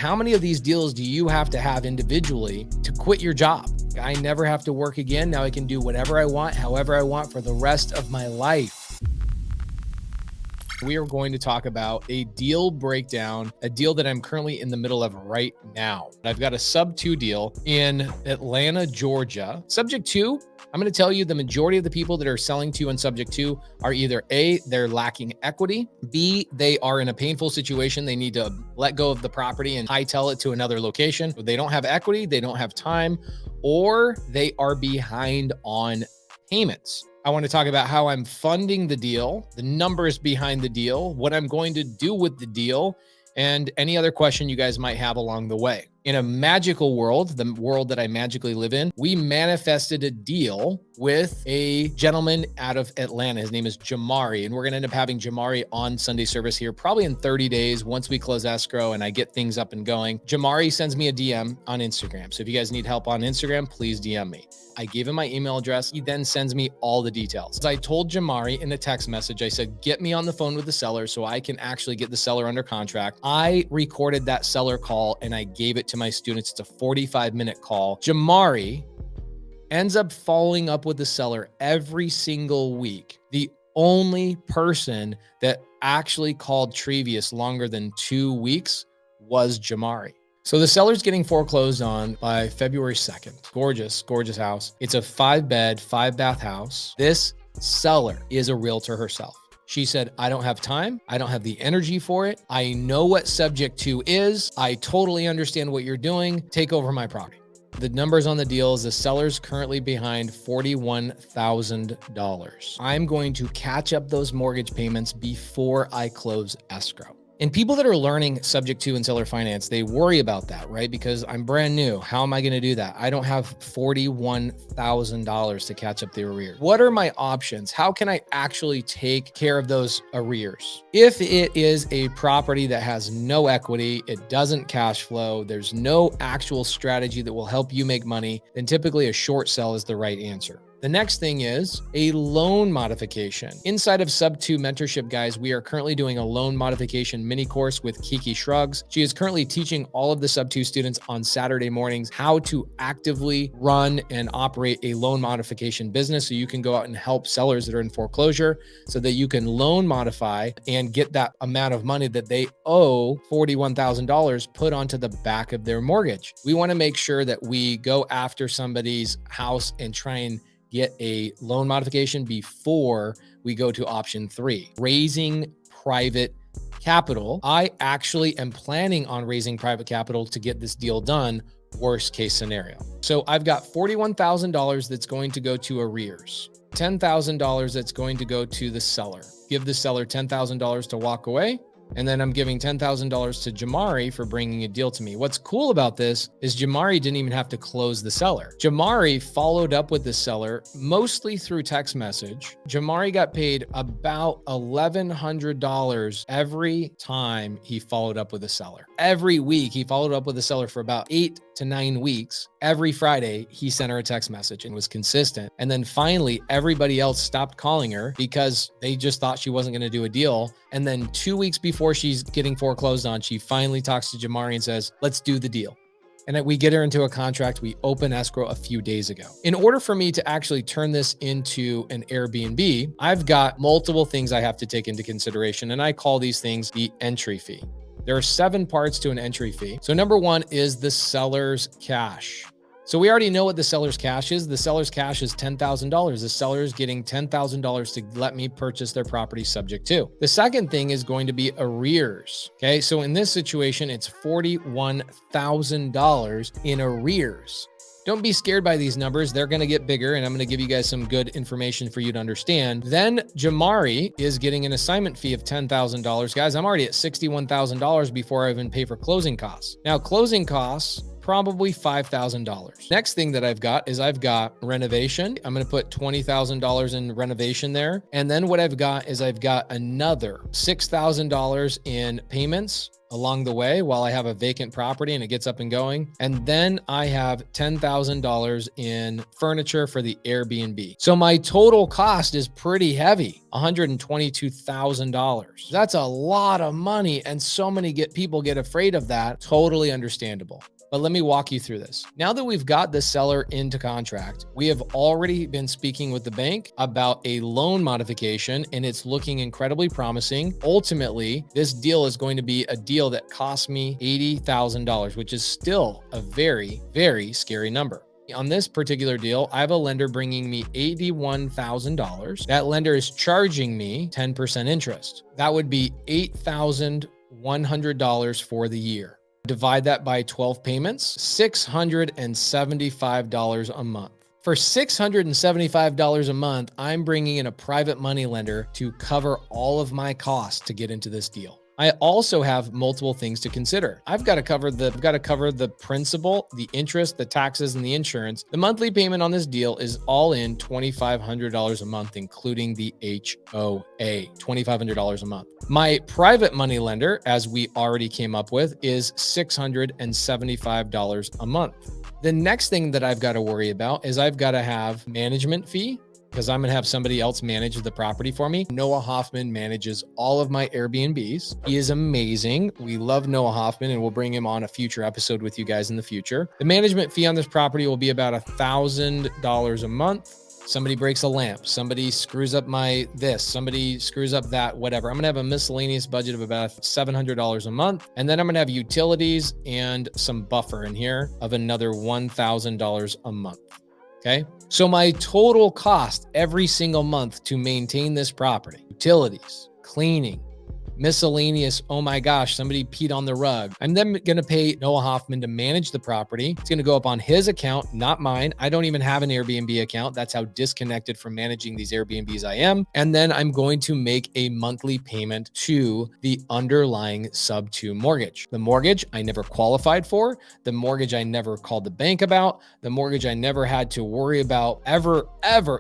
How many of these deals do you have to have individually to quit your job? I never have to work again. Now I can do whatever I want, however I want for the rest of my life. We are going to talk about a deal breakdown, a deal that I'm currently in the middle of right now. I've got a Subto deal in Atlanta, Georgia. Subject to, I'm going to tell you the majority of the people that are selling to you on Subject to are either A, they're lacking equity, B, they are in a painful situation. They need to let go of the property and hightail it to another location. They don't have equity, they don't have time, or they are behind on payments. I want to talk about how I'm funding the deal, the numbers behind the deal, what I'm going to do with the deal, and any other question you guys might have along the way. In a magical world, the world that I magically live in, we manifested a deal with a gentleman out of Atlanta. His name is Jamari, and we're going to end up having Jamari on Sunday service here probably in 30 days once we close escrow and I get things up and going. Jamari sends me a DM on Instagram. So if you guys need help on Instagram, please DM me. I gave him my email address. He then sends me all the details. I told Jamari in a text message, I said, get me on the phone with the seller so I can actually get the seller under contract. I recorded that seller call and I gave it to my students. It's a 45-minute call. Jamari ends up following up with the seller every single week. The only person that actually called Trevius longer than 2 weeks was Jamari. So the seller's getting foreclosed on by February 2nd. Gorgeous, gorgeous house. It's a 5-bed, 5-bath house. This seller is a realtor herself. She said, I don't have time. I don't have the energy for it. I know what Subject to is. I totally understand what you're doing. Take over my property. The numbers on the deal is the seller's currently behind $41,000. I'm going to catch up those mortgage payments before I close escrow. And people that are learning Subject to and seller finance, they worry about that, right? Because I'm brand new. How am I going to do that? I don't have $41,000 to catch up the arrears. What are my options? How can I actually take care of those arrears? If it is a property that has no equity, it doesn't cash flow, there's no actual strategy that will help you make money, then typically a short sell is the right answer. The next thing is a loan modification. Inside of Subto Mentorship, guys, we are currently doing a loan modification mini course with Kiki Shrugs. She is currently teaching all of the Subto students on Saturday mornings how to actively run and operate a loan modification business so you can go out and help sellers that are in foreclosure so that you can loan modify and get that amount of money that they owe, $41,000, put onto the back of their mortgage. We want to make sure that we go after somebody's house and try and get a loan modification before we go to option 3, raising private capital. I actually am planning on raising private capital to get this deal done, worst case scenario. So I've got $41,000 that's going to go to arrears, $10,000 that's going to go to the seller. Give the seller $10,000 to walk away. And then I'm giving $10,000 to Jamari for bringing a deal to me. What's cool about this is Jamari didn't even have to close the seller. Jamari followed up with the seller mostly through text message. Jamari got paid about $1,100 every time he followed up with the seller. Every week he followed up with the seller for about 8 to 9 weeks. Every Friday he sent her a text message and was consistent. And then finally everybody else stopped calling her because they just thought she wasn't going to do a deal. And then 2 weeks before she's getting foreclosed on, she finally talks to Jamari and says, let's do the deal. And we get her into a contract. We open escrow a few days ago. In order for me to actually turn this into an Airbnb, I've got multiple things I have to take into consideration. And I call these things the entry fee. There are 7 parts to an entry fee. So number 1 is the seller's cash. So we already know what the seller's cash is. The seller's cash is $10,000. The seller is getting $10,000 to let me purchase their property subject to. The second thing is going to be arrears. Okay, so in this situation, it's $41,000 in arrears. Don't be scared by these numbers. They're going to get bigger, and I'm going to give you guys some good information for you to understand. Then Jamari is getting an assignment fee of $10,000. Guys, I'm already at $61,000 before I even pay for closing costs. Now, closing costs, probably $5,000. Next thing that I've got is I've got renovation. I'm going to put $20,000 in renovation there. And then what I've got is I've got another $6,000 in payments along the way while I have a vacant property and it gets up and going. And then I have $10,000 in furniture for the Airbnb. So my total cost is pretty heavy, $122,000. That's a lot of money. And so many people get afraid of that. Totally understandable. But let me walk you through this. Now that we've got the seller into contract, we have already been speaking with the bank about a loan modification, and it's looking incredibly promising. Ultimately, this deal is going to be a deal that costs me $80,000, which is still a very, very scary number. On this particular deal, I have a lender bringing me $81,000. That lender is charging me 10% interest. That would be $8,100 for the year. Divide that by 12 payments, $675 a month. For $675 a month, I'm bringing in a private money lender to cover all of my costs to get into this deal. I also have multiple things to consider. I've got to cover the principal, the interest, the taxes, and the insurance. The monthly payment on this deal is all in $2,500 a month, including the HOA, $2,500 a month. My private money lender, as we already came up with, is $675 a month. The next thing that I've got to worry about is I've got to have management fee, because I'm going to have somebody else manage the property for me. Noah Hoffman manages all of my Airbnbs. He is amazing. We love Noah Hoffman, and we'll bring him on a future episode with you guys in the future. The management fee on this property will be about $1,000 a month. Somebody breaks a lamp, somebody screws up somebody screws up that, whatever. I'm going to have a miscellaneous budget of about $700 a month. And then I'm going to have utilities and some buffer in here of another $1,000 a month. Okay. So my total cost every single month to maintain this property, utilities, cleaning, miscellaneous, oh my gosh, somebody peed on the rug. I'm then going to pay Noah Hoffman to manage the property. It's going to go up on his account, not mine. I don't even have an Airbnb account. That's how disconnected from managing these Airbnbs I am. And then I'm going to make a monthly payment to the underlying Subto mortgage. The mortgage I never qualified for, the mortgage I never called the bank about, the mortgage I never had to worry about ever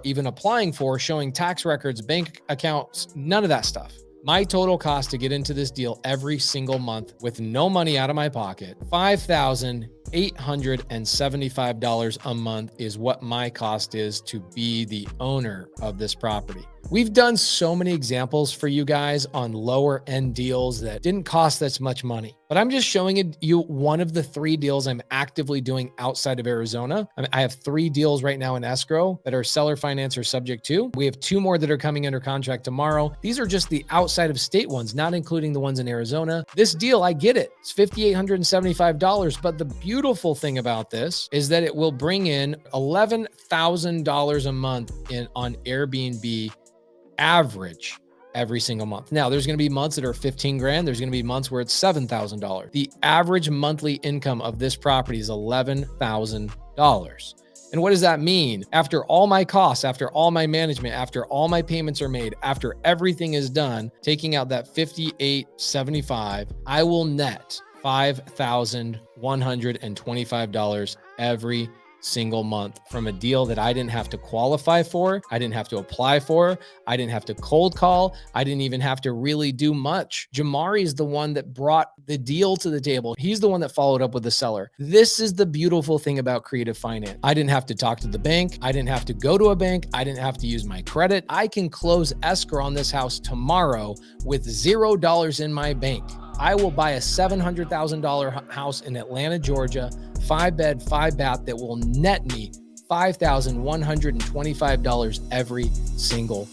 even applying for, showing tax records, bank accounts, none of that stuff. My total cost to get into this deal every single month with no money out of my pocket, $5,875 a month is what my cost is to be the owner of this property. We've done so many examples for you guys on lower end deals that didn't cost that much money, but I'm just showing you one of the 3 deals I'm actively doing outside of Arizona. I have 3 deals right now in escrow that are seller finance or subject to. We have 2 more that are coming under contract tomorrow. These are just the outside of state ones, not including the ones in Arizona. This deal, I get it. It's $5,875, but the beautiful thing about this is that it will bring in $11,000 a month on Airbnb average every single month. Now, there's going to be months that are 15 grand. There's going to be months where it's $7,000. The average monthly income of this property is $11,000. And what does that mean? After all my costs, after all my management, after all my payments are made, after everything is done, taking out that $5,875, I will net $5,125 every single month from a deal that I didn't have to qualify for. I didn't have to apply for. I didn't have to cold call. I didn't even have to really do much. Jamari is the one that brought the deal to the table. He's the one that followed up with the seller. This is the beautiful thing about creative finance. I didn't have to talk to the bank. I didn't have to go to a bank. I didn't have to use my credit. I can close escrow on this house tomorrow with $0 in my bank. I will buy a $700,000 house in Atlanta, Georgia, 5-bed, 5-bath that will net me $5,125 every single